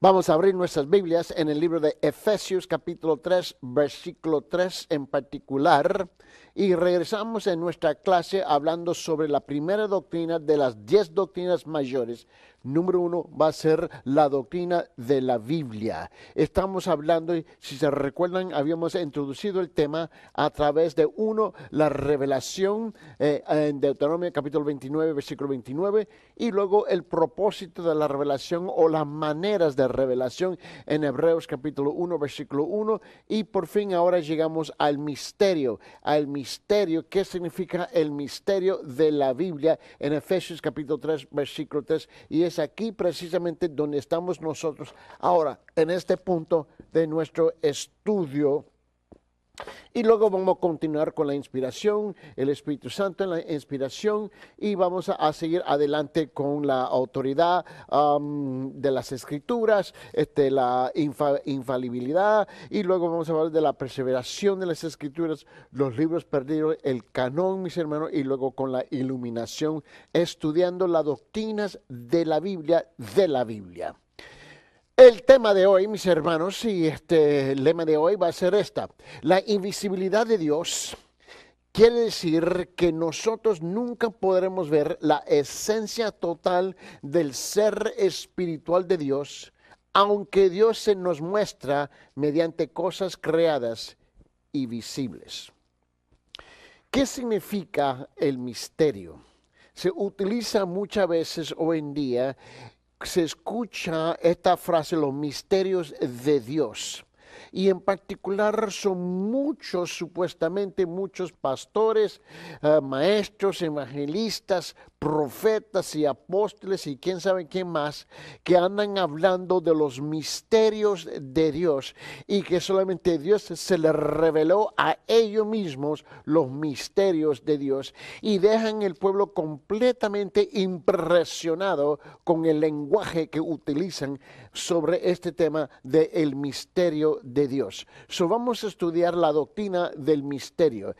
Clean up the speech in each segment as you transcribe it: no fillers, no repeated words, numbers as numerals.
Vamos a abrir nuestras Biblias en el libro de Efesios capítulo 3, versículo 3 en particular. Y regresamos en nuestra clase hablando sobre la primera doctrina de las 10 doctrinas mayores. Número 1 va a ser la doctrina de la Biblia. Estamos hablando, si se recuerdan, habíamos introducido el tema a través de la revelación en Deuteronomio capítulo 29, versículo 29, y luego el propósito de la revelación o las maneras de revelación en Hebreos capítulo 1, versículo 1, y por fin ahora llegamos al misterio. ¿Qué significa el misterio de la Biblia? En Efesios capítulo 3, versículo 3, y es aquí precisamente donde estamos nosotros ahora, en este punto de nuestro estudio. Y luego vamos a continuar con la inspiración, el Espíritu Santo en la inspiración, y vamos a seguir adelante con la autoridad de las Escrituras, la infalibilidad, y luego vamos a hablar de la perseveración de las Escrituras, los libros perdidos, el canón, mis hermanos, y luego con la iluminación, estudiando las doctrinas de la Biblia, El tema de hoy, mis hermanos, y el lema de hoy va a ser la invisibilidad de Dios. Quiere decir que nosotros nunca podremos ver la esencia total del ser espiritual de Dios, aunque Dios se nos muestra mediante cosas creadas y visibles. ¿Qué significa el misterio? Se utiliza muchas veces hoy en día. Se escucha esta frase, los misterios de Dios. Y en particular son supuestamente muchos pastores, maestros, evangelistas, profetas y apóstoles y quién sabe quién más, que andan hablando de los misterios de Dios y que solamente Dios se les reveló a ellos mismos los misterios de Dios y dejan el pueblo completamente impresionado con el lenguaje que utilizan sobre este tema del misterio de Dios. Vamos a estudiar la doctrina del misterio,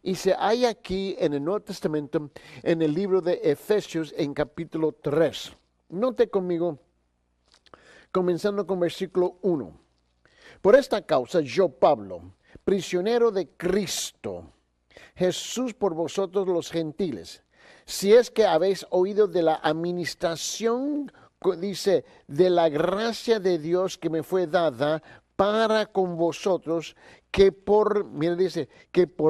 y se halla aquí en el Nuevo Testamento, en el libro de Efesios, en capítulo 3. Note conmigo, comenzando con versículo 1. Por esta causa yo, Pablo, prisionero de Cristo Jesús por vosotros los gentiles, si es que habéis oído de la administración, dice, de la gracia de Dios que me fue dada para con vosotros, que por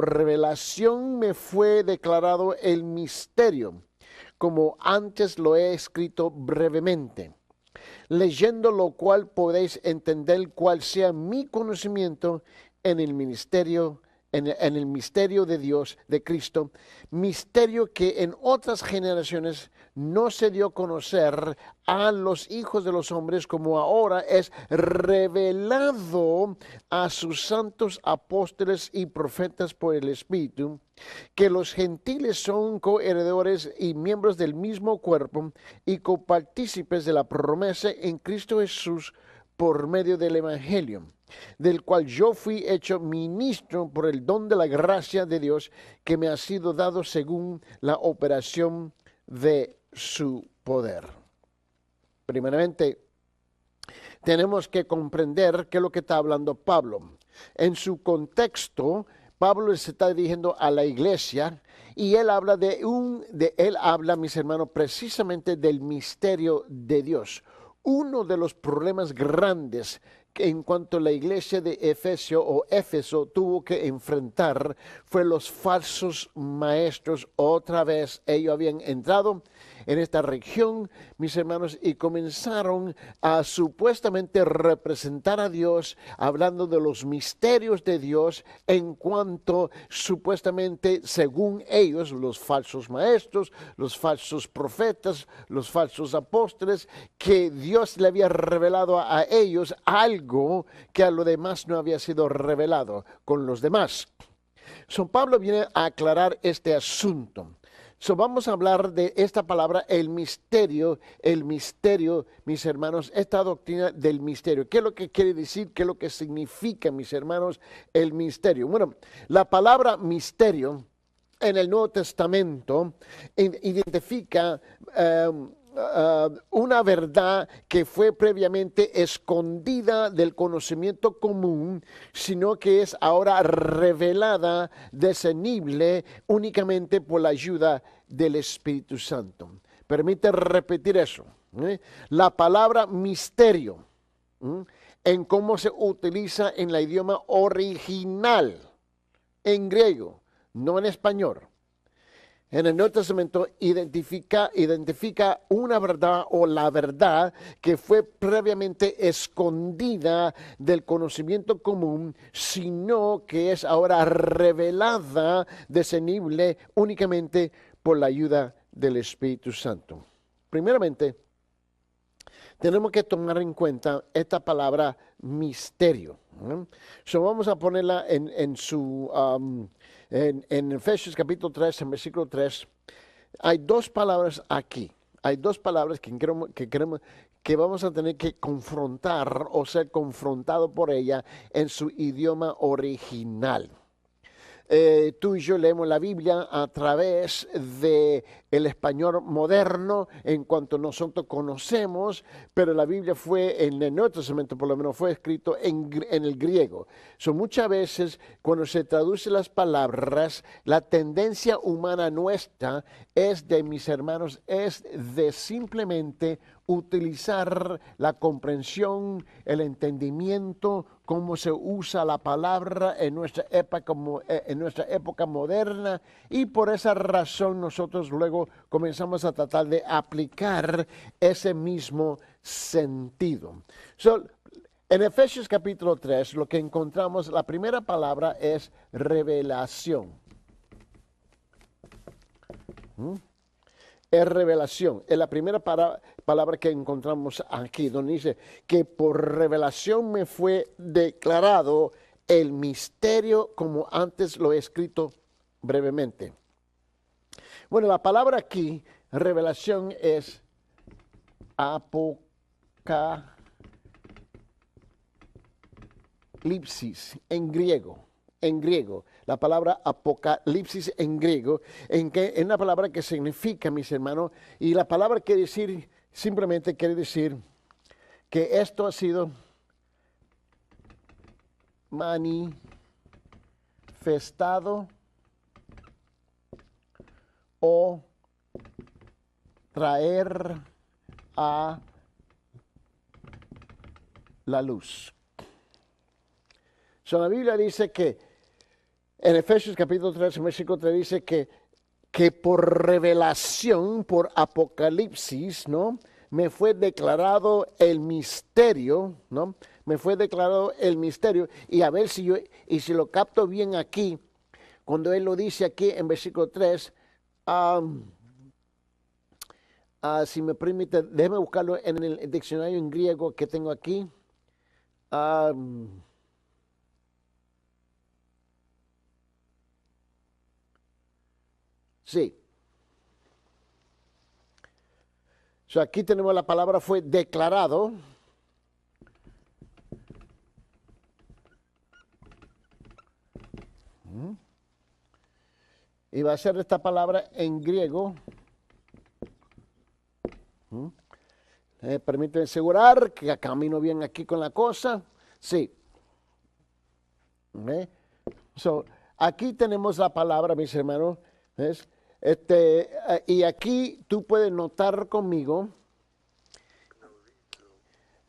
revelación me fue declarado el misterio, como antes lo he escrito brevemente, leyendo lo cual podéis entender cuál sea mi conocimiento en el ministerio en el misterio de Dios, de Cristo, misterio que en otras generaciones no se dio a conocer a los hijos de los hombres, como ahora es revelado a sus santos apóstoles y profetas por el Espíritu, que los gentiles son coheredores y miembros del mismo cuerpo y copartícipes de la promesa en Cristo Jesús por medio del Evangelio, del cual yo fui hecho ministro por el don de la gracia de Dios que me ha sido dado según la operación de su poder. Primeramente, tenemos que comprender qué es lo que está hablando Pablo. En su contexto, Pablo se está dirigiendo a la iglesia y él habla mis hermanos, precisamente del misterio de Dios. Uno de los problemas grandes en cuanto a la iglesia de Éfeso tuvo que enfrentar fue los falsos maestros. Otra vez ellos habían entrado en esta región, mis hermanos, y comenzaron a supuestamente representar a Dios, hablando de los misterios de Dios en cuanto supuestamente, según ellos, los falsos maestros, los falsos profetas, los falsos apóstoles, que Dios le había revelado a ellos algo que a lo demás no había sido revelado con los demás. Pablo viene a aclarar este asunto. Vamos a hablar de esta palabra, el misterio, mis hermanos, esta doctrina del misterio. ¿Qué es lo que quiere decir? ¿Qué es lo que significa, mis hermanos, el misterio? Bueno, la palabra misterio en el Nuevo Testamento identifica una verdad que fue previamente escondida del conocimiento común, sino que es ahora revelada, discernible únicamente por la ayuda del Espíritu Santo. Permite repetir eso. La palabra misterio, en cómo se utiliza en el idioma original, en griego, no en español. En el Nuevo Testamento identifica una verdad o la verdad que fue previamente escondida del conocimiento común, sino que es ahora revelada, discernible únicamente por la ayuda del Espíritu Santo. Primeramente, tenemos que tomar en cuenta esta palabra misterio. So vamos a ponerla en Efesios capítulo 3, en versículo 3. Hay dos palabras aquí. Hay dos palabras que vamos a tener que confrontar o ser confrontado por ella en su idioma original. Tú y yo leemos la Biblia a través del español moderno en cuanto nosotros conocemos, pero la Biblia fue, en el Nuevo Testamento por lo menos, fue escrito en el griego. Muchas veces cuando se traducen las palabras, la tendencia humana nuestra es mis hermanos, es de simplemente utilizar la comprensión, el entendimiento, cómo se usa la palabra en nuestra época moderna, y por esa razón nosotros luego comenzamos a tratar de aplicar ese mismo sentido. En Efesios capítulo 3 lo que encontramos, la primera palabra es revelación. Es revelación. Es la primera palabra que encontramos aquí, donde dice que por revelación me fue declarado el misterio, como antes lo he escrito brevemente. Bueno, la palabra aquí, revelación, es apocalipsis en griego. En griego, la palabra apocalipsis en griego, es una palabra que significa, mis hermanos, y la palabra simplemente quiere decir que esto ha sido manifestado o traer a la luz. La Biblia dice que en Efesios capítulo 3, versículo 3 dice que por revelación, por apocalipsis, ¿no?, me fue declarado el misterio, ¿no? Me fue declarado el misterio. Y a ver si lo capto bien aquí, cuando él lo dice aquí en versículo 3, si me permite, déjeme buscarlo en el diccionario en griego que tengo aquí. Sí. Aquí tenemos la palabra fue declarado. Y va a ser esta palabra en griego. Permíteme asegurar que camino bien aquí con la cosa. Sí. Aquí tenemos la palabra, mis hermanos. ¿Ves? Y aquí tú puedes notar conmigo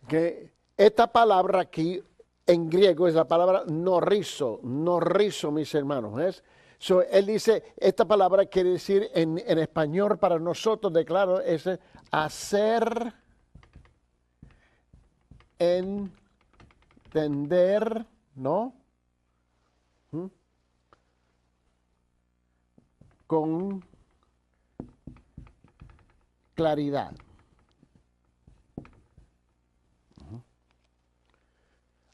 que esta palabra aquí en griego es la palabra norizo, mis hermanos. ¿Ves? Él dice, esta palabra quiere decir en español para nosotros, declaro, es hacer entender, ¿no? Con claridad.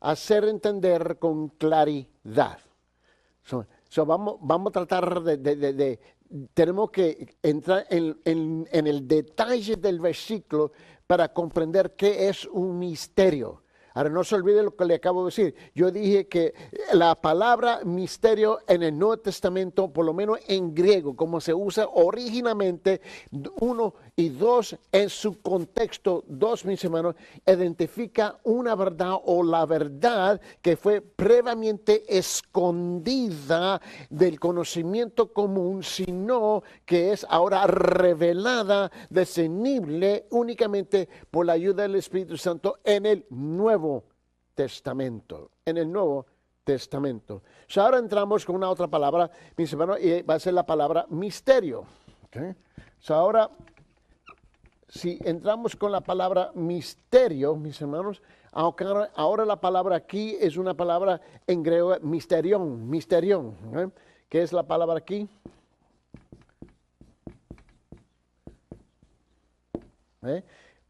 Hacer entender con claridad. Vamos a tratar tenemos que entrar en el detalle del versículo para comprender qué es un misterio. Ahora, no se olvide lo que le acabo de decir. Yo dije que la palabra misterio en el Nuevo Testamento, por lo menos en griego, como se usa originalmente, uno y dos, en su contexto, dos, mis hermanos, identifica una verdad o la verdad que fue previamente escondida del conocimiento común, sino que es ahora revelada, discernible únicamente por la ayuda del Espíritu Santo en el Nuevo Testamento. En el Nuevo Testamento. Ahora entramos con una otra palabra, mis hermanos, y va a ser la palabra misterio. Okay. Ahora, si entramos con la palabra misterio, mis hermanos, ahora la palabra aquí es una palabra en griego, misterión, ¿eh? ¿Qué es la palabra aquí?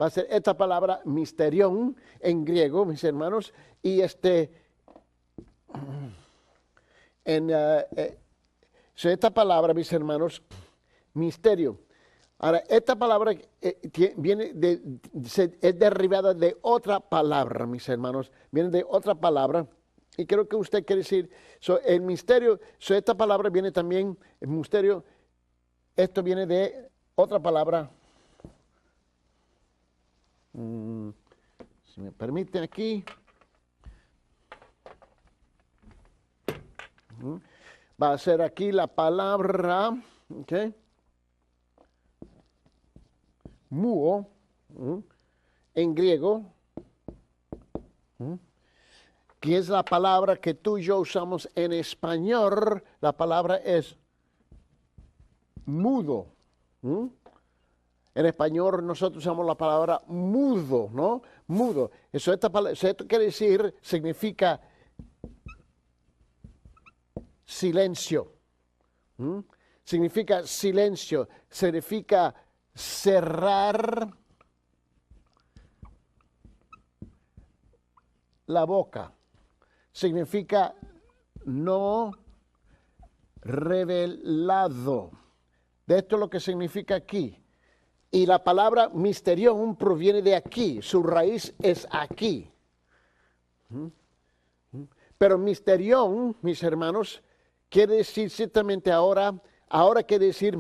Va a ser esta palabra misterión en griego, mis hermanos, y esta palabra, mis hermanos, misterio. Ahora, esta palabra es derivada de otra palabra, mis hermanos. Viene de otra palabra. Y creo que usted quiere decir, el misterio, esta palabra viene también, el misterio, esto viene de otra palabra. Si me permiten aquí. Va a ser aquí la palabra, ¿ok? Muo, en griego, que es la palabra que tú y yo usamos en español. La palabra es mudo. En español nosotros usamos la palabra mudo, ¿no? Mudo. Esto quiere decir, significa silencio. Significa silencio. Significa cerrar la boca. Significa no revelado. De esto es lo que significa aquí. Y la palabra misterión proviene de aquí. Su raíz es aquí. Pero misterión, mis hermanos, quiere decir ciertamente ahora quiere decir,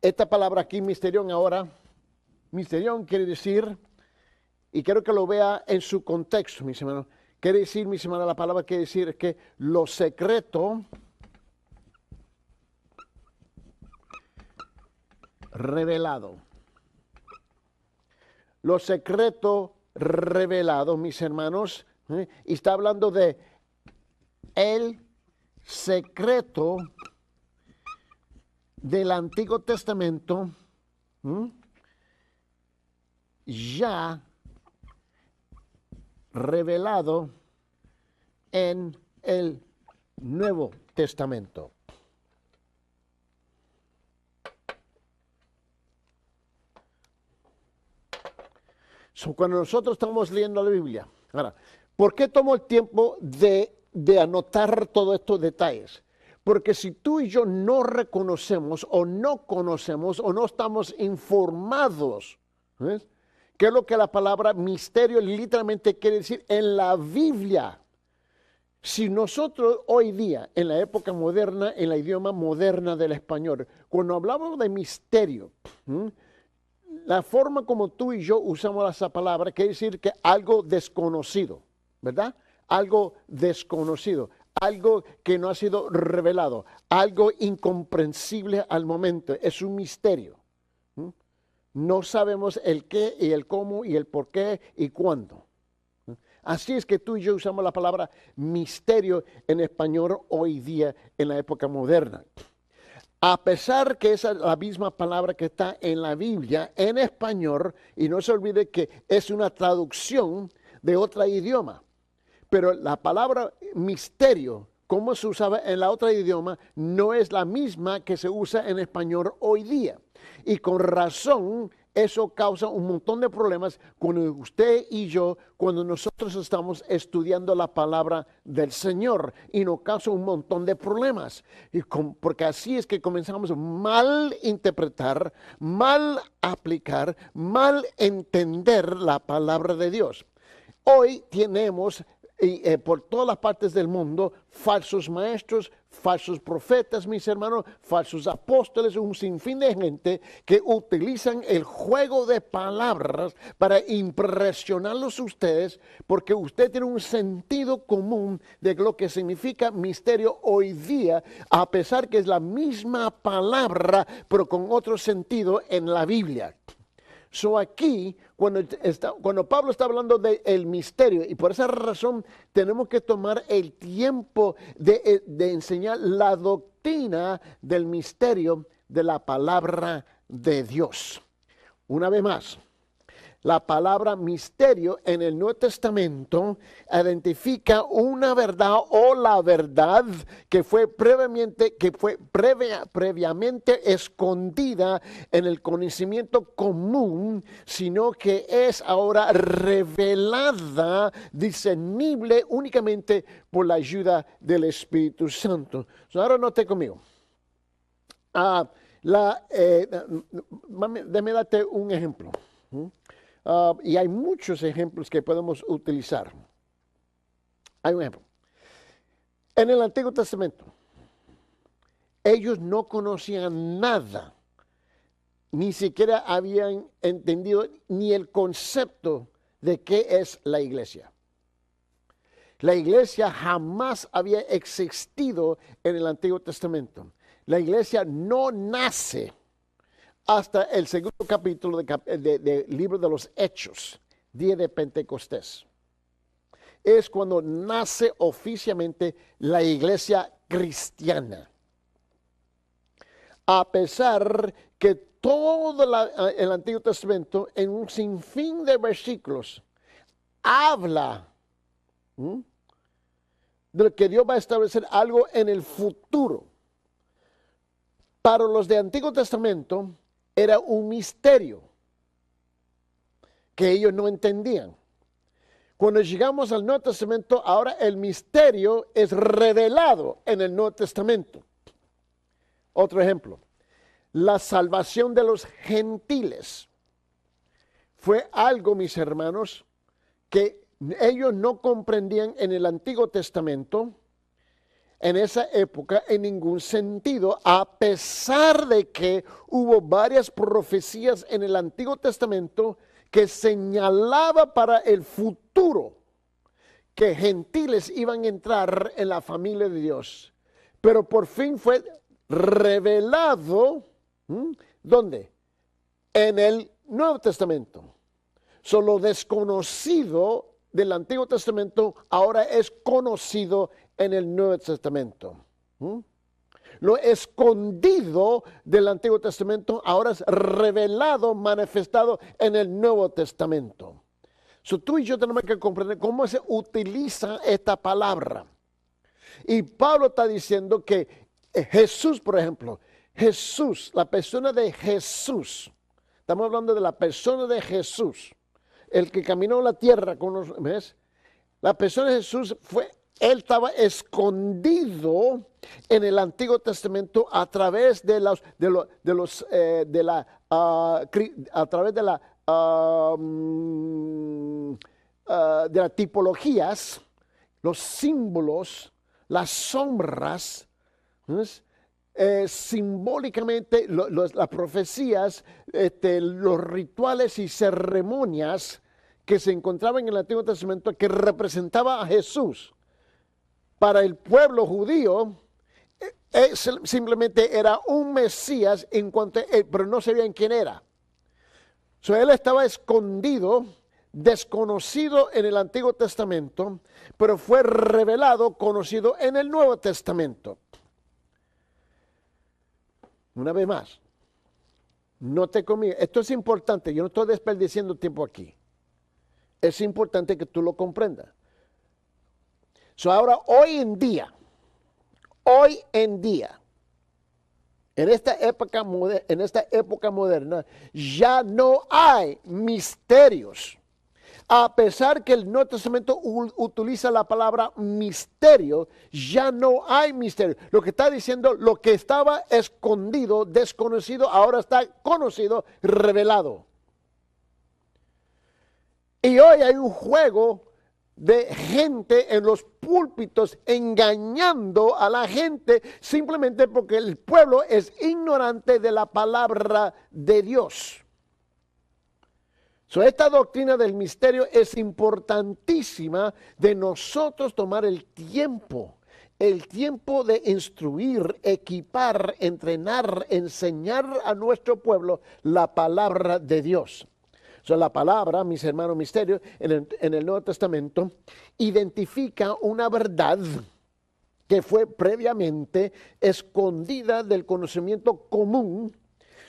esta palabra aquí, misterión quiere decir, y quiero que lo vea en su contexto, mis hermanos, quiere decir, mis hermanos, la palabra quiere decir que lo secreto revelado. Lo secreto revelado, mis hermanos, y está hablando de el secreto del Antiguo Testamento ya revelado en el Nuevo Testamento. Cuando nosotros estamos leyendo la Biblia, ahora, ¿por qué tomo el tiempo de anotar todos estos detalles? Porque si tú y yo no reconocemos o no conocemos o no estamos informados, ¿ves? ¿Qué es lo que la palabra misterio literalmente quiere decir en la Biblia? Si nosotros hoy día, en la época moderna, en la idioma moderna del español, cuando hablamos de misterio, la forma como tú y yo usamos esa palabra quiere decir que algo desconocido, ¿verdad? Algo desconocido, algo que no ha sido revelado, algo incomprensible al momento, es un misterio. No sabemos el qué y el cómo y el por qué y cuándo. Así es que tú y yo usamos la palabra misterio en español hoy día en la época moderna. A pesar que esa es la misma palabra que está en la Biblia en español, y no se olvide que es una traducción de otro idioma. Pero la palabra misterio, como se usaba en la otra idioma, no es la misma que se usa en español hoy día. Y con razón, eso causa un montón de problemas cuando usted y yo, cuando nosotros estamos estudiando la palabra del Señor, y nos causa un montón de problemas. Porque así es que comenzamos a mal interpretar, mal aplicar, mal entender la palabra de Dios. Hoy tenemos por todas las partes del mundo falsos maestros, falsos profetas, mis hermanos, falsos apóstoles, un sinfín de gente que utilizan el juego de palabras para impresionarlos a ustedes, porque usted tiene un sentido común de lo que significa misterio hoy día, a pesar que es la misma palabra, pero con otro sentido en la Biblia. So aquí, cuando Pablo está hablando del misterio, y por esa razón tenemos que tomar el tiempo de enseñar la doctrina del misterio de la palabra de Dios. Una vez más, la palabra misterio en el Nuevo Testamento identifica una verdad o la verdad que fue previamente escondida en el conocimiento común, sino que es ahora revelada, discernible únicamente por la ayuda del Espíritu Santo. Ahora note conmigo. Déjame darte un ejemplo. Y hay muchos ejemplos que podemos utilizar. Hay un ejemplo. En el Antiguo Testamento, ellos no conocían nada, ni siquiera habían entendido ni el concepto de qué es la iglesia. La iglesia jamás había existido en el Antiguo Testamento. La iglesia no nace hasta el segundo capítulo del libro de los Hechos, día de Pentecostés. Es cuando nace oficialmente la iglesia cristiana. A pesar que todo el Antiguo Testamento, en un sinfín de versículos, habla de que Dios va a establecer algo en el futuro. Para los de Antiguo Testamento, era un misterio que ellos no entendían. Cuando llegamos al Nuevo Testamento, ahora el misterio es revelado en el Nuevo Testamento. Otro ejemplo, la salvación de los gentiles fue algo, mis hermanos, que ellos no comprendían en el Antiguo Testamento, en esa época, en ningún sentido, a pesar de que hubo varias profecías en el Antiguo Testamento que señalaba para el futuro que gentiles iban a entrar en la familia de Dios. Pero por fin fue revelado, ¿dónde? En el Nuevo Testamento. Solo desconocido del Antiguo Testamento ahora es conocido en el Nuevo Testamento. Lo escondido del Antiguo Testamento ahora es revelado, manifestado en el Nuevo Testamento. Tú y yo tenemos que comprender cómo se utiliza esta palabra. Y Pablo está diciendo que Jesús, por ejemplo, Jesús, la persona de Jesús, estamos hablando de la persona de Jesús, el que caminó la tierra con los, ¿ves? La persona de Jesús él estaba escondido en el Antiguo Testamento a través de las tipologías, los símbolos, las sombras, simbólicamente las profecías, los rituales y ceremonias que se encontraban en el Antiguo Testamento que representaba a Jesús. Para el pueblo judío, simplemente era un Mesías pero no sabían quién era. Él estaba escondido, desconocido en el Antiguo Testamento, pero fue revelado, conocido en el Nuevo Testamento. Una vez más, note conmigo, esto es importante, yo no estoy desperdiciando tiempo aquí. Es importante que tú lo comprendas. Ahora, hoy en día, en esta época moderna, ya no hay misterios. A pesar que el Nuevo Testamento utiliza la palabra misterio, ya no hay misterio. Lo que está diciendo, lo que estaba escondido, desconocido, ahora está conocido, revelado. Y hoy hay un juego de gente en los púlpitos engañando a la gente simplemente porque el pueblo es ignorante de la palabra de Dios. Esta doctrina del misterio es importantísima de nosotros tomar el tiempo de instruir, equipar, entrenar, enseñar a nuestro pueblo la palabra de Dios. La palabra, mis hermanos, misterio, en el Nuevo Testamento, identifica una verdad que fue previamente escondida del conocimiento común,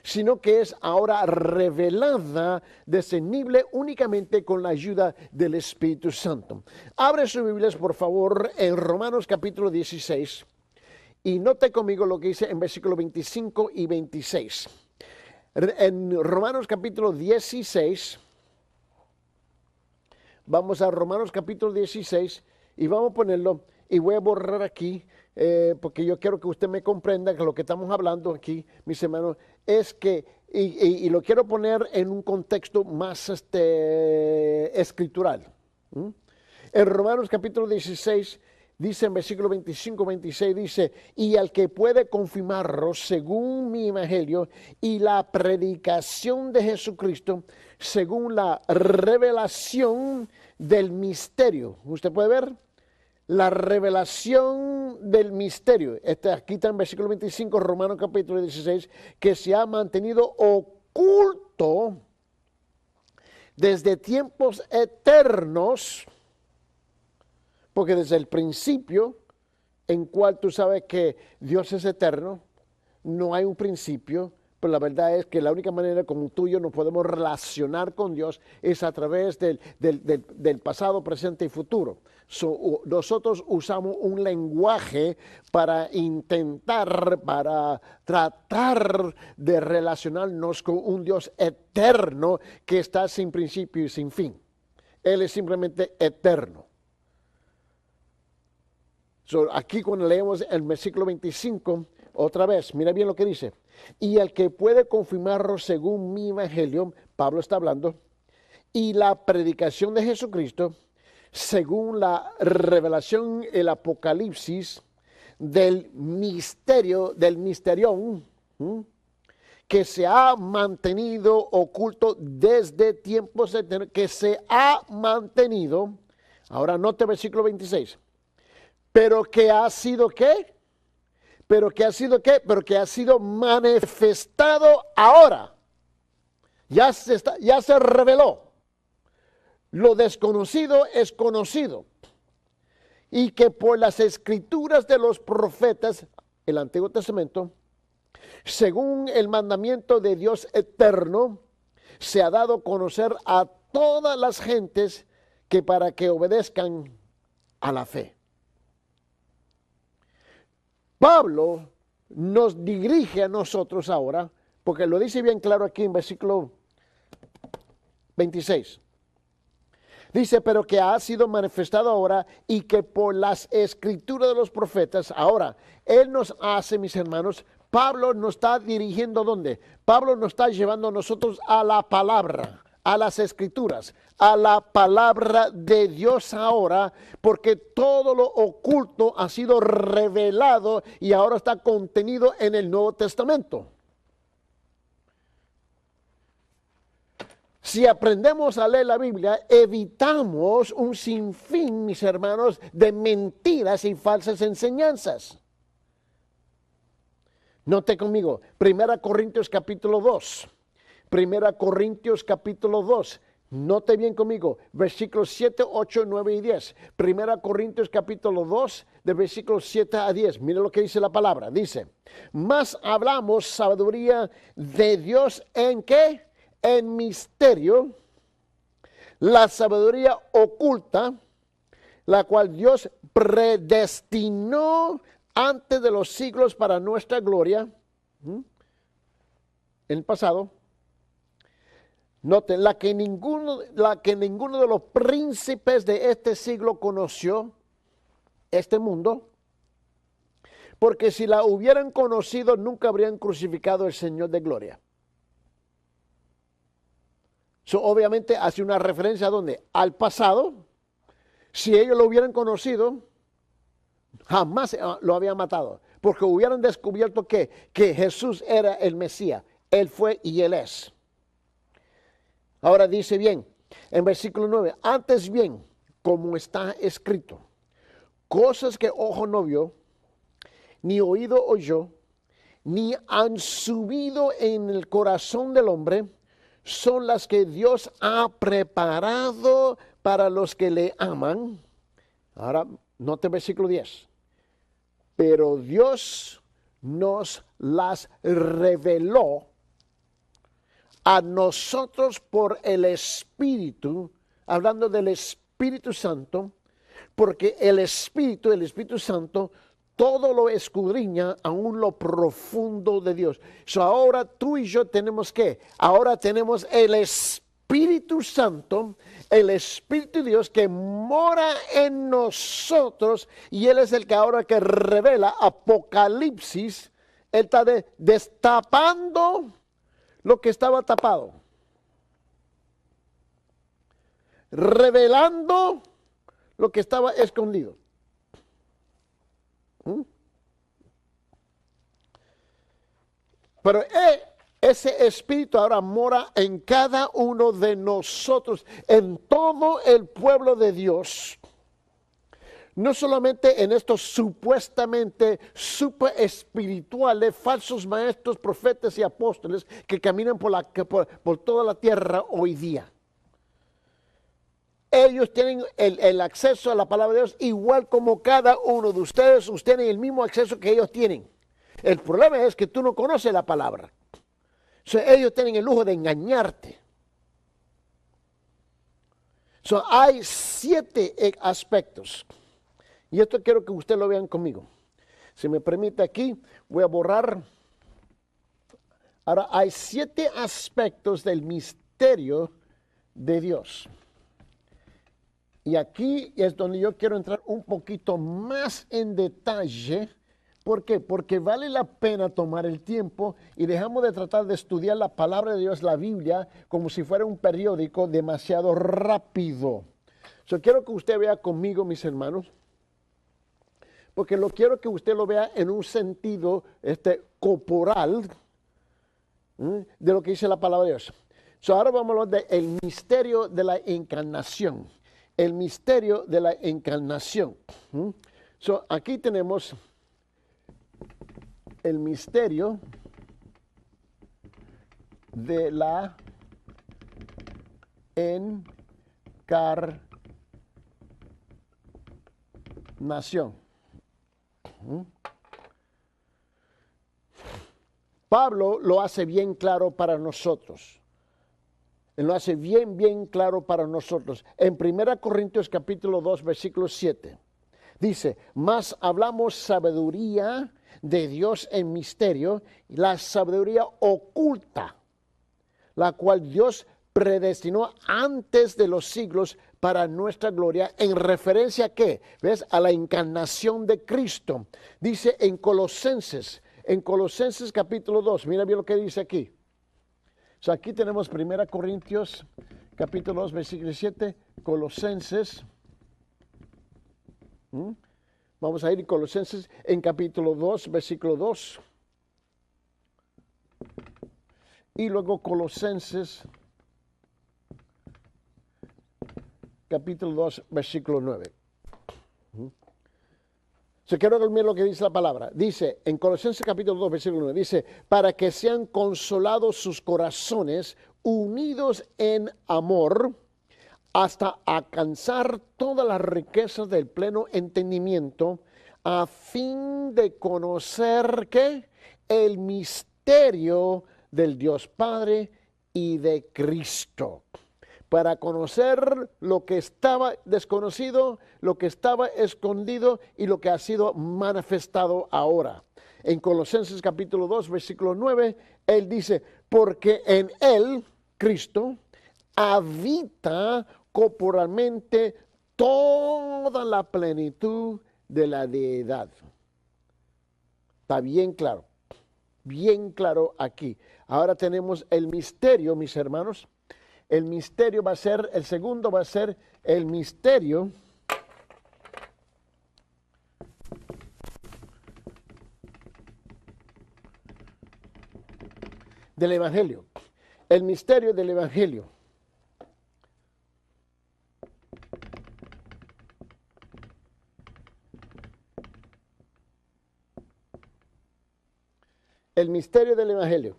sino que es ahora revelada, discernible únicamente con la ayuda del Espíritu Santo. Abre sus Biblias, por favor, en Romanos capítulo 16, y note conmigo lo que dice en versículos 25 y 26. En Romanos capítulo 16, vamos a Romanos capítulo 16 y vamos a ponerlo, y voy a borrar aquí, porque yo quiero que usted me comprenda que lo que estamos hablando aquí, mis hermanos, es que, y lo quiero poner en un contexto más escritural. En Romanos capítulo 16, dice en versículo 25-26, dice, y al que puede confirmarlo según mi evangelio y la predicación de Jesucristo, según la revelación del misterio. ¿Usted puede ver? La revelación del misterio. Aquí está en versículo 25, Romanos capítulo 16, que se ha mantenido oculto desde tiempos eternos, porque desde el principio, en cual tú sabes que Dios es eterno, no hay un principio, pero la verdad es que la única manera como tú y yo nos podemos relacionar con Dios es a través del pasado, presente y futuro. Nosotros usamos un lenguaje para tratar de relacionarnos con un Dios eterno que está sin principio y sin fin. Él es simplemente eterno. Aquí cuando leemos el versículo 25, otra vez, mira bien lo que dice. Y el que puede confirmarlo según mi evangelio, Pablo está hablando, y la predicación de Jesucristo, según la revelación, el apocalipsis del misterio, del misterión, que se ha mantenido oculto desde tiempos eternos, que se ha mantenido, ahora note el versículo 26, pero que ha sido ¿qué? Pero que ha sido manifestado ahora. Ya se reveló. Lo desconocido es conocido. Y que por las escrituras de los profetas, el Antiguo Testamento, según el mandamiento de Dios eterno, se ha dado a conocer a todas las gentes que para que obedezcan a la fe. Pablo nos dirige a nosotros ahora, porque lo dice bien claro aquí en versículo 26. Dice, pero que ha sido manifestado ahora y que por las escrituras de los profetas, ahora, él nos hace, mis hermanos, Pablo nos está dirigiendo ¿dónde? Pablo nos está llevando a nosotros a la palabra, a las escrituras, a la palabra de Dios ahora, porque todo lo oculto ha sido revelado y ahora está contenido en el Nuevo Testamento. Si aprendemos a leer la Biblia, evitamos un sinfín, mis hermanos, de mentiras y falsas enseñanzas. Note conmigo, 1 Corintios capítulo 2. 1 Corintios capítulo 2. Note bien conmigo, versículos 7, 8, 9 y 10. 1 Corintios capítulo 2, de versículos 7 a 10. Mira lo que dice la palabra. Dice, más hablamos sabiduría de Dios en ¿qué? En misterio, la sabiduría oculta, la cual Dios predestinó antes de los siglos para nuestra gloria, en el pasado. Noten, la que ninguno de los príncipes de este siglo conoció, este mundo, porque si la hubieran conocido, nunca habrían crucificado al Señor de gloria. Obviamente hace una referencia ¿a dónde? Al pasado, Si ellos lo hubieran conocido, jamás lo habían matado, porque hubieran descubierto que Jesús era el Mesías. Él fue y Él es. Ahora dice bien, en versículo 9, antes bien, como está escrito, cosas que ojo no vio, ni oído oyó, ni han subido en el corazón del hombre, son las que Dios ha preparado para los que le aman. Ahora, note el versículo 10. Pero Dios nos las reveló a nosotros por el Espíritu, hablando del Espíritu Santo, porque el Espíritu Santo, todo lo escudriña aún lo profundo de Dios. So ahora tú y yo tenemos ¿qué? Ahora tenemos el Espíritu Santo, el Espíritu de Dios que mora en nosotros, y Él es el que ahora que revela Apocalipsis. Él está destapando lo que estaba tapado, revelando lo que estaba escondido. Pero ese Espíritu ahora mora en cada uno de nosotros, en todo el pueblo de Dios. No solamente en estos supuestamente super espirituales, falsos maestros, profetas y apóstoles que caminan por toda la tierra hoy día. Ellos tienen el acceso a la palabra de Dios igual como cada uno de ustedes. Ustedes tienen el mismo acceso que ellos tienen. El problema es que tú no conoces la palabra. Ellos tienen el lujo de engañarte. Hay 7 aspectos. Y esto quiero que ustedes lo vean conmigo. Si me permite aquí, voy a borrar. Ahora, hay 7 aspectos del misterio de Dios. Y aquí es donde yo quiero entrar un poquito más en detalle. ¿Por qué? Porque vale la pena tomar el tiempo y dejamos de tratar de estudiar la palabra de Dios, la Biblia, como si fuera un periódico demasiado rápido. Quiero que usted vea conmigo, mis hermanos, porque lo quiero que usted lo vea en un sentido corporal de lo que dice la palabra de Dios. Ahora vamos a hablar del misterio de la encarnación. El misterio de la encarnación. Aquí tenemos el misterio de la encarnación. Pablo lo hace bien claro para nosotros. Él lo hace bien claro para nosotros. En 1 Corintios capítulo 2, versículo 7. Dice, mas hablamos sabiduría de Dios en misterio, la sabiduría oculta, la cual Dios predestinó antes de los siglos para nuestra gloria, en referencia a ¿qué? ¿Ves? A la encarnación de Cristo. Dice en Colosenses capítulo 2, mira bien lo que dice aquí. Aquí tenemos 1 Corintios capítulo 2, versículo 7, Colosenses. Vamos a ir a Colosenses en capítulo 2, versículo 2. Y luego Colosenses capítulo 2, versículo 9. Quiero dormir lo que dice la palabra. Dice, en Colosenses capítulo 2, versículo 9, dice, para que sean consolados sus corazones, unidos en amor, hasta alcanzar todas las riquezas del pleno entendimiento, a fin de conocer ¿qué? El misterio del Dios Padre y de Cristo. Para conocer lo que estaba desconocido, lo que estaba escondido y lo que ha sido manifestado ahora. En Colosenses capítulo 2, versículo 9, él dice, porque en él, Cristo, habita corporalmente toda la plenitud de la deidad. Está bien claro aquí. Ahora tenemos el misterio, mis hermanos. El misterio va a ser, el segundo va a ser el misterio del Evangelio. El misterio del Evangelio. El misterio del Evangelio.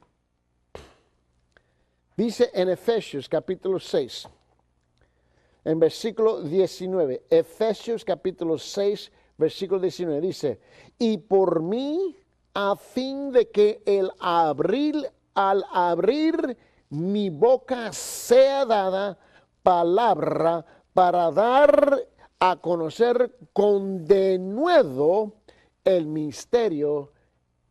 Dice en Efesios capítulo 6, en versículo 19. Efesios capítulo 6, versículo 19. Dice, y por mí, a fin de que al abrir mi boca sea dada palabra para dar a conocer con denuedo el misterio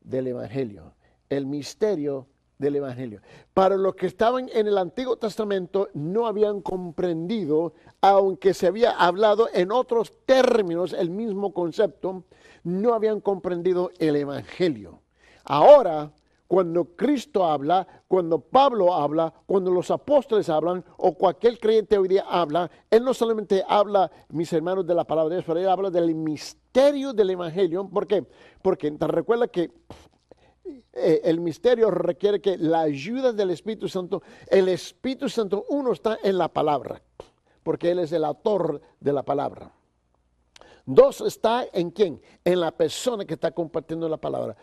del Evangelio. El misterio del Evangelio. Para los que estaban en el Antiguo Testamento no habían comprendido, aunque se había hablado en otros términos el mismo concepto, no habían comprendido el Evangelio. Ahora, cuando Cristo habla, cuando Pablo habla, cuando los apóstoles hablan, o cualquier creyente hoy día habla, él no solamente habla, mis hermanos, de la palabra de Dios, pero él habla del misterio del Evangelio. ¿Por qué? Porque te recuerda que el misterio requiere que la ayuda del Espíritu Santo, el Espíritu Santo, uno está en la palabra, porque Él es el autor de la palabra. Dos, está en quién? En la persona que está compartiendo la palabra.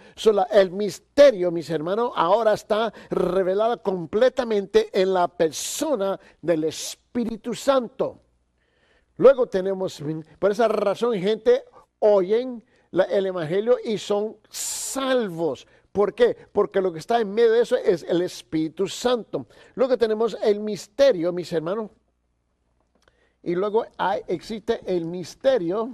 El misterio, mis hermanos, ahora está revelado completamente en la persona del Espíritu Santo. Luego tenemos, por esa razón, gente oyen el Evangelio y son salvos. ¿Por qué? Porque lo que está en medio de eso es el Espíritu Santo. Luego tenemos el misterio, mis hermanos. Y luego existe el misterio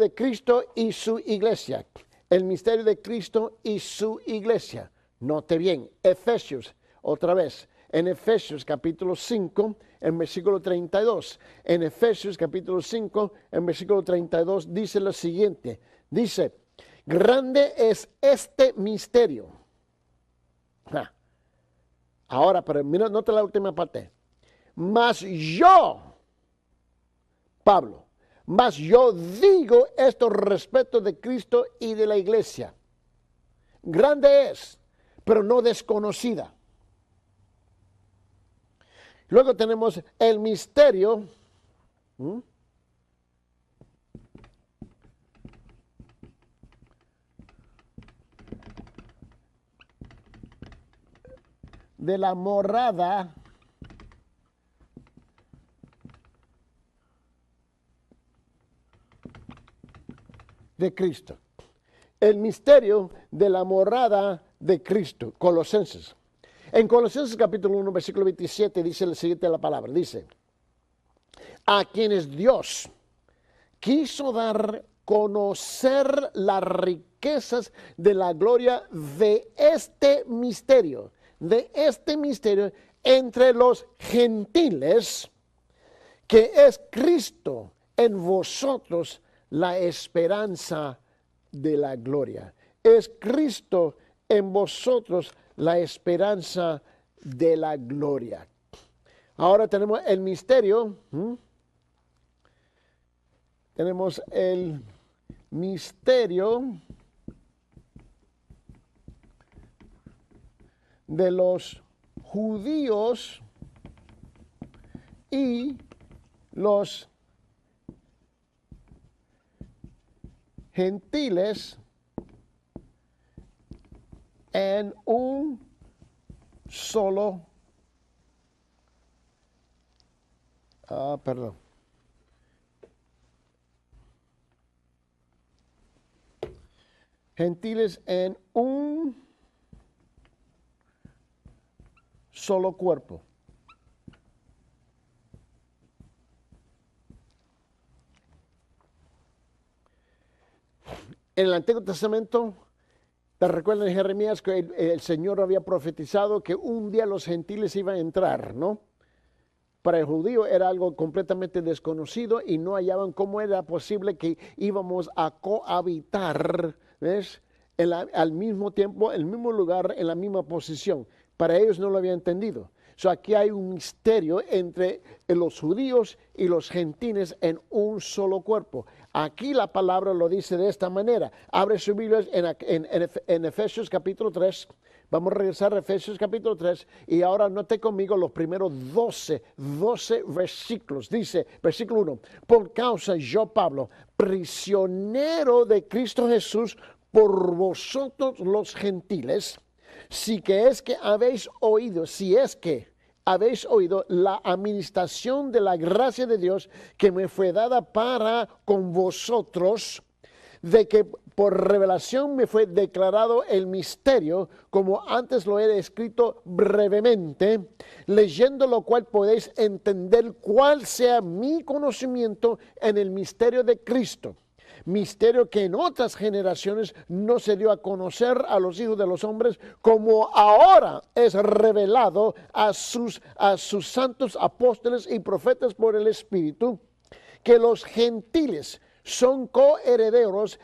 de Cristo y su iglesia. El misterio de Cristo y su iglesia. Note bien, Efesios, otra vez, en Efesios capítulo 5, en versículo 32. En Efesios capítulo 5, en versículo 32 dice lo siguiente. Dice, grande es este misterio. Ahora, pero mira, nota la última parte. Mas yo, Pablo, mas yo digo esto respecto de Cristo y de la iglesia. Grande es, pero no desconocida. Luego tenemos el misterio de la morada de Cristo. El misterio de la morada de Cristo. Colosenses. En Colosenses capítulo 1, versículo 27 dice el siguiente la palabra. Dice, a quienes Dios quiso dar conocer las riquezas de la gloria de este misterio entre los gentiles, que es Cristo en vosotros la esperanza de la gloria. Es Cristo en vosotros la esperanza de la gloria. Ahora tenemos el misterio. Tenemos el misterio de los judíos y los gentiles en un solo gentiles en un solo cuerpo. En el Antiguo Testamento, ¿te recuerdan en Jeremías que el Señor había profetizado que un día los gentiles iban a entrar, ¿no? Para el judío era algo completamente desconocido y no hallaban cómo era posible que íbamos a cohabitar, ¿ves? Al mismo tiempo, en el mismo lugar, en la misma posición. Para ellos no lo había entendido. So aquí hay un misterio entre los judíos y los gentiles en un solo cuerpo. Aquí la palabra lo dice de esta manera. Abre su Biblia en Efesios capítulo 3. Vamos a regresar a Efesios capítulo 3 y ahora note conmigo los primeros 12 versículos. Dice, versículo 1, por causa yo, Pablo, prisionero de Cristo Jesús, por vosotros los gentiles, si es que habéis oído la administración de la gracia de Dios que me fue dada para con vosotros, de que por revelación me fue declarado el misterio, como antes lo he escrito brevemente, leyendo lo cual podéis entender cuál sea mi conocimiento en el misterio de Cristo. Misterio que en otras generaciones no se dio a conocer a los hijos de los hombres, como ahora es revelado a sus santos apóstoles y profetas por el Espíritu, que los gentiles son coherederos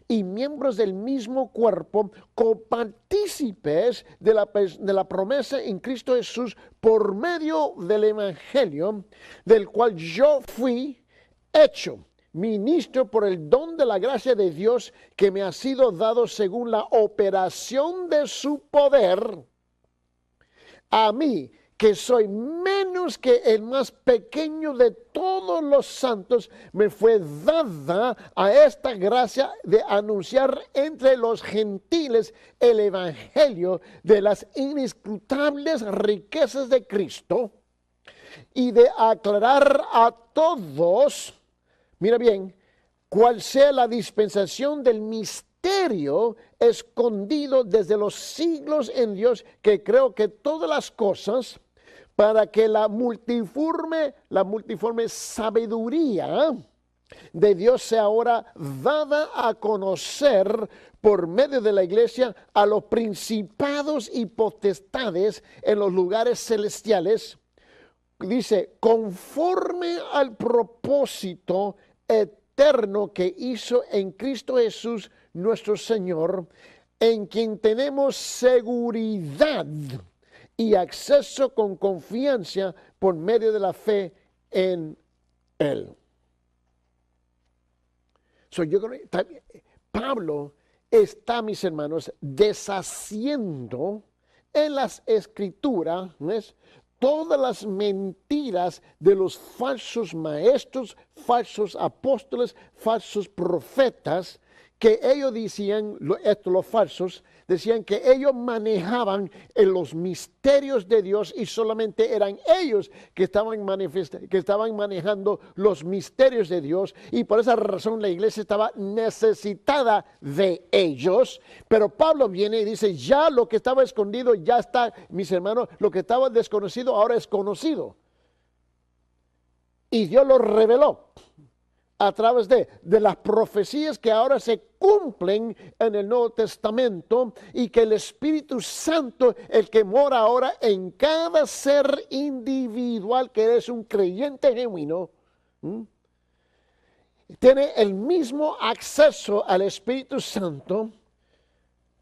y miembros del mismo cuerpo, copartícipes de la promesa en Cristo Jesús por medio del Evangelio, del cual yo fui hecho ministro por el don de la gracia de Dios que me ha sido dado según la operación de su poder. A mí, que soy menos que el más pequeño de todos los santos, me fue dada a esta gracia de anunciar entre los gentiles el evangelio de las inescrutables riquezas de Cristo y de aclarar a todos, mira bien, cuál sea la dispensación del misterio escondido desde los siglos en Dios, que creo que todas las cosas, para que la multiforme sabiduría de Dios sea ahora dada a conocer por medio de la iglesia a los principados y potestades en los lugares celestiales. Dice, conforme al propósito eterno que hizo en Cristo Jesús nuestro Señor, en quien tenemos seguridad y acceso con confianza por medio de la fe en Él. Pablo está, mis hermanos, deshaciendo en las Escrituras, ¿ves?, todas las mentiras de los falsos maestros, falsos apóstoles, falsos profetas, que ellos decían, los falsos, decían que ellos manejaban en los misterios de Dios y solamente eran ellos que estaban manejando los misterios de Dios, y por esa razón la iglesia estaba necesitada de ellos. Pero Pablo viene y dice, ya lo que estaba escondido ya está, mis hermanos, lo que estaba desconocido ahora es conocido. Y Dios lo reveló a través de las profecías que ahora se cumplen en el Nuevo Testamento, y que el Espíritu Santo, el que mora ahora en cada ser individual que es un creyente genuino, tiene el mismo acceso al Espíritu Santo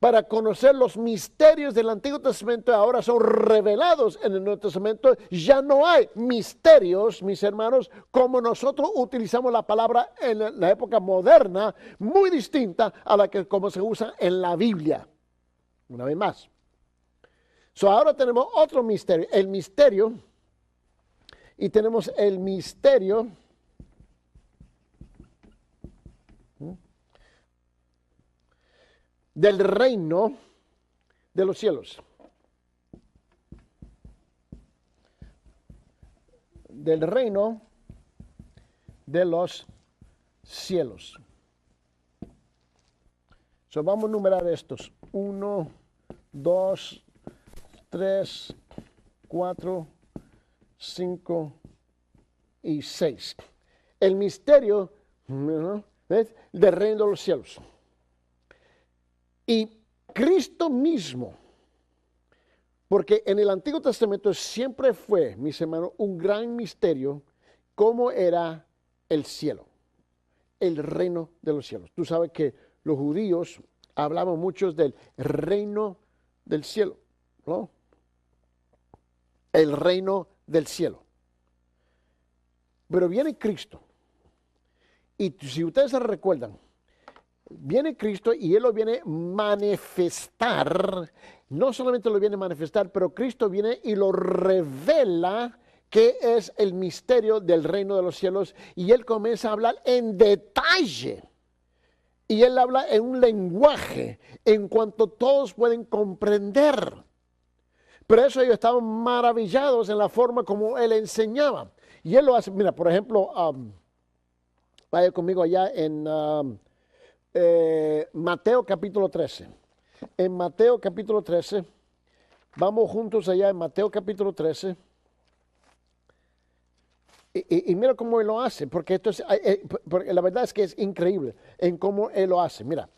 para conocer los misterios del Antiguo Testamento. Ahora son revelados en el Nuevo Testamento. Ya no hay misterios, mis hermanos, como nosotros utilizamos la palabra en la época moderna, muy distinta a la que como se usa en la Biblia. Una vez más. Ahora tenemos otro misterio, el misterio, y tenemos el misterio del reino de los cielos. Del reino de los cielos. Vamos a numerar estos. 1, 2, 3, 4, 5 y 6. El misterio, ¿ves?, del reino de los cielos. Y Cristo mismo, porque en el Antiguo Testamento siempre fue, mis hermanos, un gran misterio cómo era el cielo, el reino de los cielos. Tú sabes que los judíos hablaban mucho del reino del cielo, ¿no? El reino del cielo. Pero viene Cristo. Y si ustedes se recuerdan, viene Cristo y Él lo viene a manifestar. No solamente lo viene a manifestar, pero Cristo viene y lo revela, que es el misterio del reino de los cielos. Y Él comienza a hablar en detalle. Y Él habla en un lenguaje en cuanto todos pueden comprender. Pero eso ellos estaban maravillados en la forma como Él enseñaba. Y Él lo hace, mira, por ejemplo, vaya conmigo allá en Mateo capítulo 13. En Mateo capítulo 13, vamos juntos allá en Mateo capítulo 13. Y mira cómo Él lo hace, porque esto es, porque la verdad es que es increíble en cómo Él lo hace. Mira,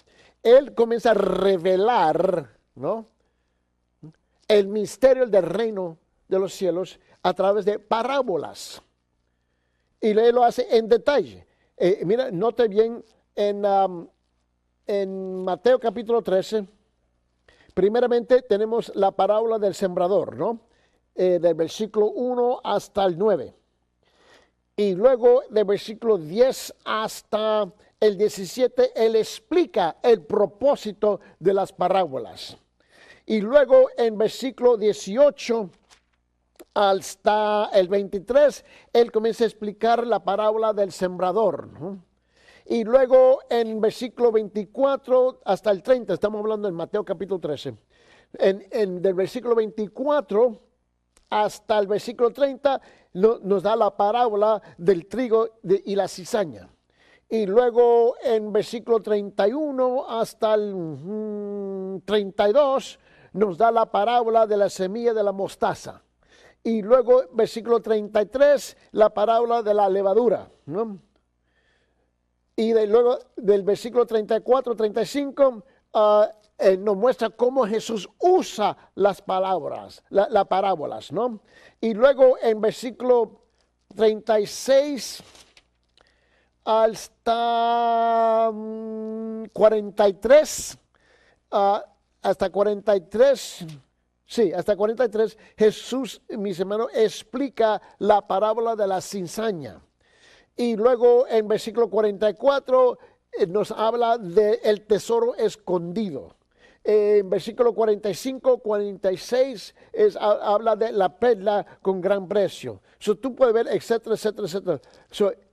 Él comienza a revelar, ¿no?, el misterio del reino de los cielos a través de parábolas. Y Él lo hace en detalle. Mira, note bien en Mateo capítulo 13, primeramente tenemos la parábola del sembrador, ¿no? Del versículo 1 hasta el 9. Y luego del versículo 10 hasta el 17, Él explica el propósito de las parábolas. Y luego en versículo 18 hasta el 23, Él comienza a explicar la parábola del sembrador, ¿no? Y luego en versículo 24 hasta el 30, estamos hablando en Mateo capítulo 13, del versículo 24 hasta el versículo 30 nos da la parábola del trigo y la cizaña. Y luego en versículo 31 hasta el 32 nos da la parábola de la semilla de la mostaza. Y luego versículo 33, la parábola de la levadura, ¿no? Y luego del versículo 34, 35, nos muestra cómo Jesús usa las palabras, las parábolas, ¿no? Y luego en versículo 36 hasta 43, hasta 43, sí, hasta 43, Jesús, mis hermanos, explica la parábola de la cizaña. Y luego en versículo 44 nos habla del tesoro escondido. En versículo 45, 46 habla de la perla con gran precio. Tú puedes ver, etcétera, etcétera, etcétera.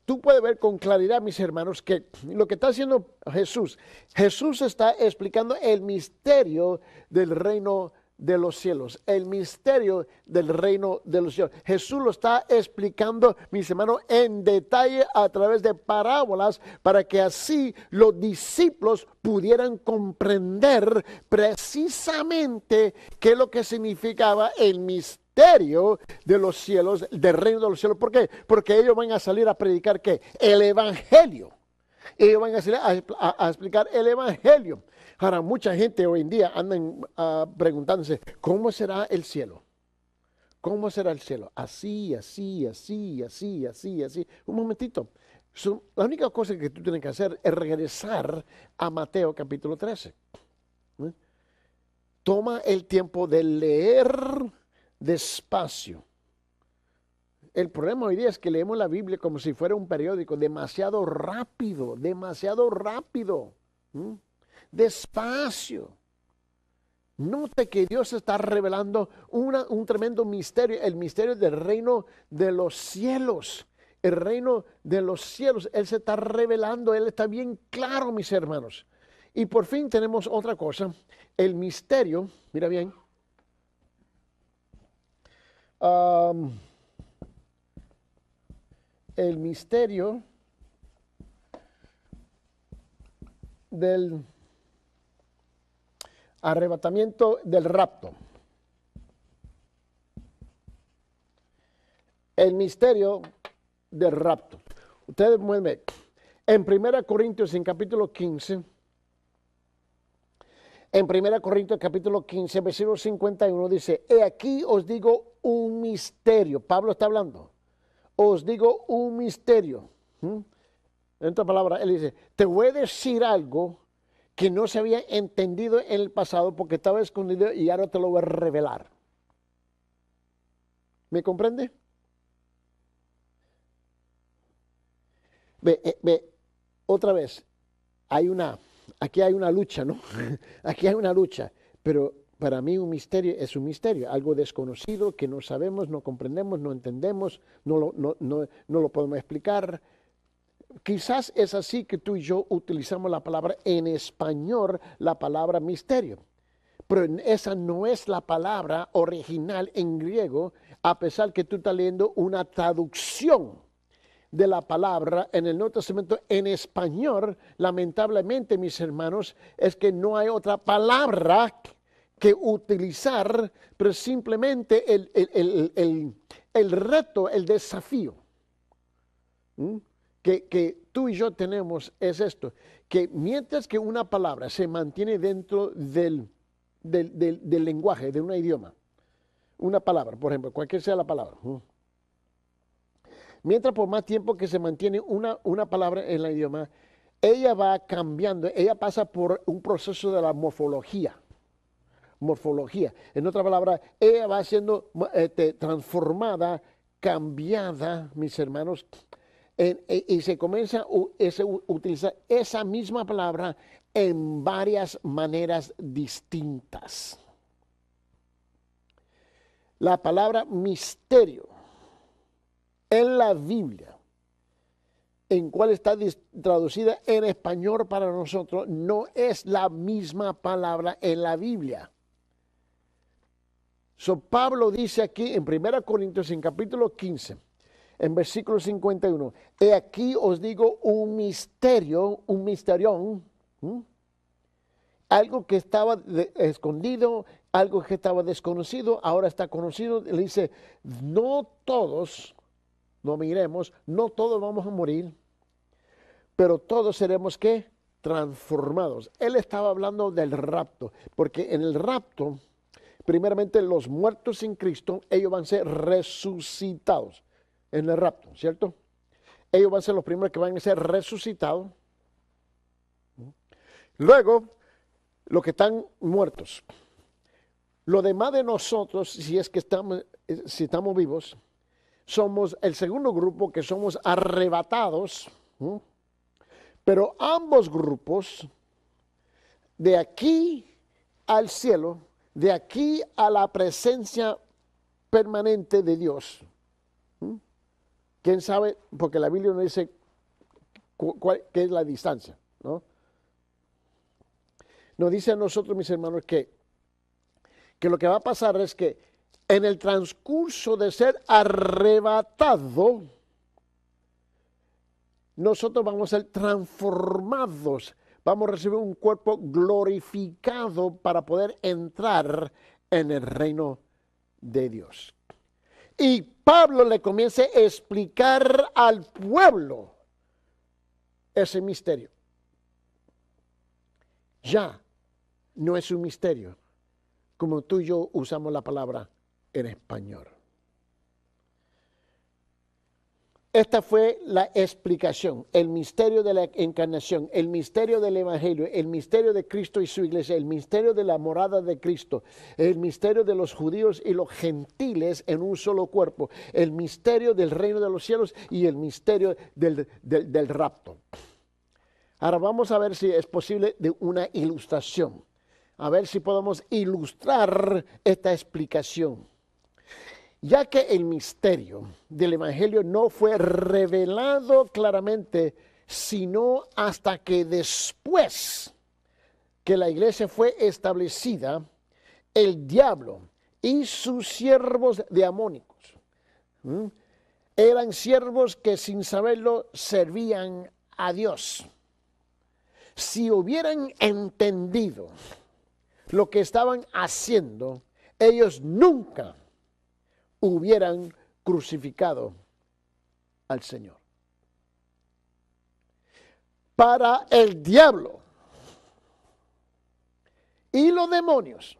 Tú puedes ver con claridad, mis hermanos, que lo que está haciendo Jesús está explicando el misterio del reino de los cielos, el misterio del reino de los cielos. Jesús lo está explicando, mis hermanos, en detalle a través de parábolas, para que así los discípulos pudieran comprender precisamente qué es lo que significaba el misterio de los cielos, del reino de los cielos. ¿Por qué? Porque ellos van a salir a predicar ¿qué? El evangelio. Ellos van a salir a explicar el evangelio. Ahora, mucha gente hoy en día andan preguntándose, ¿cómo será el cielo? ¿Cómo será el cielo? Así, así, así, así, así, así. Un momentito. La única cosa que tú tienes que hacer es regresar a Mateo capítulo 13. Toma el tiempo de leer despacio. El problema hoy día es que leemos la Biblia como si fuera un periódico, demasiado rápido, demasiado rápido. Despacio. Note que Dios está revelando un tremendo misterio, el misterio del reino de los cielos. El reino de los cielos, Él se está revelando, Él está bien claro, mis hermanos. Y por fin tenemos otra cosa, el misterio, mira bien, el misterio del arrebatamiento del rapto. El misterio del rapto. Ustedes pueden ver en 1 Corintios en capítulo 15. En 1 Corintios capítulo 15, versículo 51 dice, he aquí os digo un misterio. Pablo está hablando. Os digo un misterio. En otra palabra, él dice, te voy a decir algo que no se había entendido en el pasado porque estaba escondido y ahora te lo voy a revelar. ¿Me comprende? Ve, otra vez, aquí hay una lucha, ¿no? Aquí hay una lucha, pero para mí un misterio es un misterio, algo desconocido que no sabemos, no comprendemos, no entendemos, no lo podemos explicar. Quizás es así que tú y yo utilizamos la palabra en español, la palabra misterio. Pero esa no es la palabra original en griego, a pesar que tú estás leyendo una traducción de la palabra en el Nuevo Testamento en español. Lamentablemente, mis hermanos, es que no hay otra palabra que utilizar, pero simplemente el reto, el desafío que tú y yo tenemos es esto, que mientras que una palabra se mantiene dentro del lenguaje, de un idioma, una palabra, por ejemplo, cualquier sea la palabra, mientras por más tiempo que se mantiene una palabra en el idioma, ella va cambiando, ella pasa por un proceso de la morfología. En otra palabra, ella va siendo transformada, cambiada, mis hermanos, y se comienza a utilizar esa misma palabra en varias maneras distintas. La palabra misterio en la Biblia, en cual está traducida en español para nosotros, no es la misma palabra en la Biblia. Pablo dice aquí en 1 Corintios, en capítulo 15, en versículo 51, he aquí os digo un misterio, un misterión, algo que estaba escondido, algo que estaba desconocido, ahora está conocido. Le dice, no todos, no miremos, no todos vamos a morir, pero todos seremos, ¿qué? Transformados. Él estaba hablando del rapto, porque en el rapto, primeramente los muertos en Cristo, ellos van a ser resucitados en el rapto, ¿cierto? Ellos van a ser los primeros que van a ser resucitados. Luego, los que están muertos. Lo demás de nosotros, si estamos vivos, somos el segundo grupo que somos arrebatados, pero ambos grupos, de aquí al cielo, de aquí a la presencia permanente de Dios. ¿Quién sabe? Porque la Biblia no dice qué es la distancia, ¿no? Nos dice a nosotros, mis hermanos, que lo que va a pasar es que en el transcurso de ser arrebatado, nosotros vamos a ser transformados, vamos a recibir un cuerpo glorificado para poder entrar en el reino de Dios. Y Pablo le comienza a explicar al pueblo ese misterio. Ya no es un misterio como tú y yo usamos la palabra en español. Esta fue la explicación, el misterio de la encarnación, el misterio del evangelio, el misterio de Cristo y su iglesia, el misterio de la morada de Cristo, el misterio de los judíos y los gentiles en un solo cuerpo, el misterio del reino de los cielos y el misterio del rapto. Ahora vamos a ver si es posible de una ilustración, a ver si podemos ilustrar esta explicación. Ya que el misterio del evangelio no fue revelado claramente, sino hasta que después que la iglesia fue establecida, el diablo y sus siervos diamónicos eran siervos que sin saberlo servían a Dios. Si hubieran entendido lo que estaban haciendo, ellos nunca hubieran crucificado al Señor. Para el diablo y los demonios,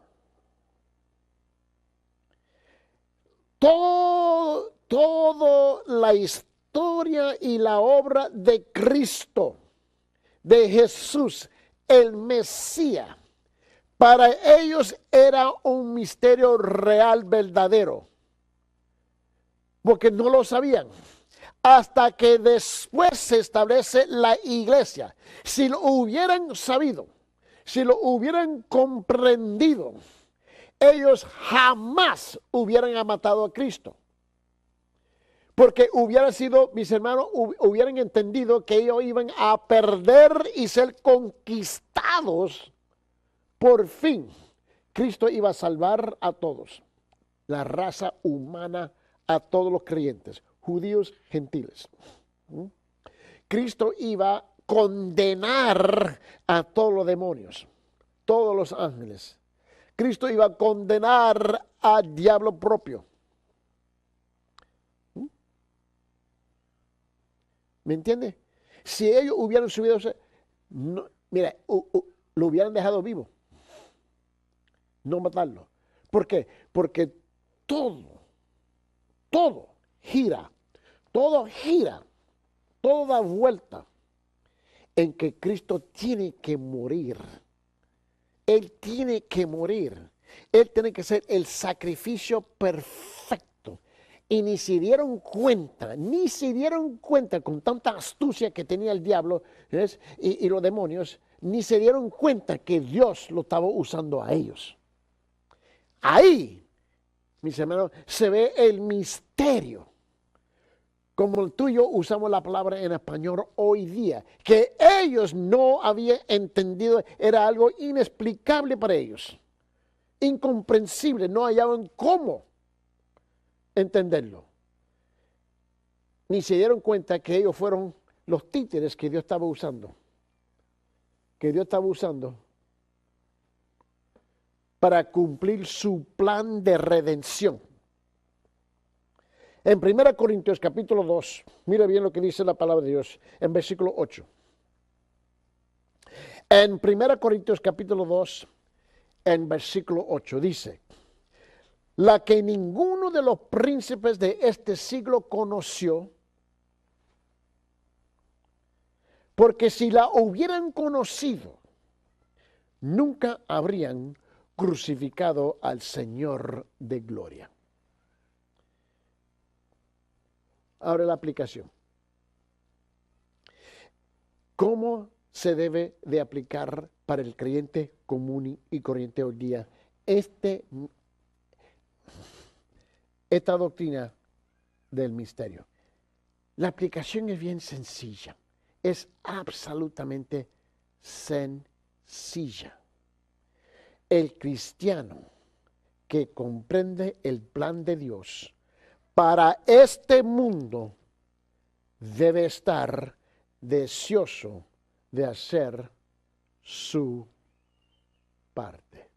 toda la historia y la obra de Cristo, de Jesús, el Mesías, para ellos era un misterio real, verdadero, porque no lo sabían. Hasta que después se establece la iglesia. Si lo hubieran sabido, si lo hubieran comprendido, ellos jamás hubieran matado a Cristo. Porque hubiera sido, mis hermanos, hubieran entendido que ellos iban a perder y ser conquistados. Por fin, Cristo iba a salvar a todos, la raza humana, a todos los creyentes, judíos, gentiles. Cristo iba a condenar a todos los demonios, todos los ángeles. Cristo iba a condenar al diablo propio. ¿Me entiende? Si ellos hubieran subido, no, mira, lo hubieran dejado vivo. No matarlo. ¿Por qué? Porque todo gira, todo da vuelta en que Cristo tiene que morir. Él tiene que morir. Él tiene que ser el sacrificio perfecto. Y ni se dieron cuenta con tanta astucia que tenía el diablo y los demonios, ni se dieron cuenta que Dios lo estaba usando a ellos. Ahí, mis hermanos, se ve el misterio. Como tú y yo usamos la palabra en español hoy día, que ellos no habían entendido, era algo inexplicable para ellos, incomprensible, no hallaban cómo entenderlo. Ni se dieron cuenta que ellos fueron los títeres que Dios estaba usando, para cumplir su plan de redención. En 1 Corintios capítulo 2, mira bien lo que dice la palabra de Dios, en versículo 8. En 1 Corintios capítulo 2, en versículo 8, dice: la que ninguno de los príncipes de este siglo conoció, porque si la hubieran conocido, nunca habrían crucificado al Señor de gloria. Ahora la aplicación. ¿Cómo se debe de aplicar para el creyente común y corriente hoy día esta doctrina del misterio? La aplicación es bien sencilla. Es absolutamente sencilla. El cristiano que comprende el plan de Dios para este mundo debe estar deseoso de hacer su parte.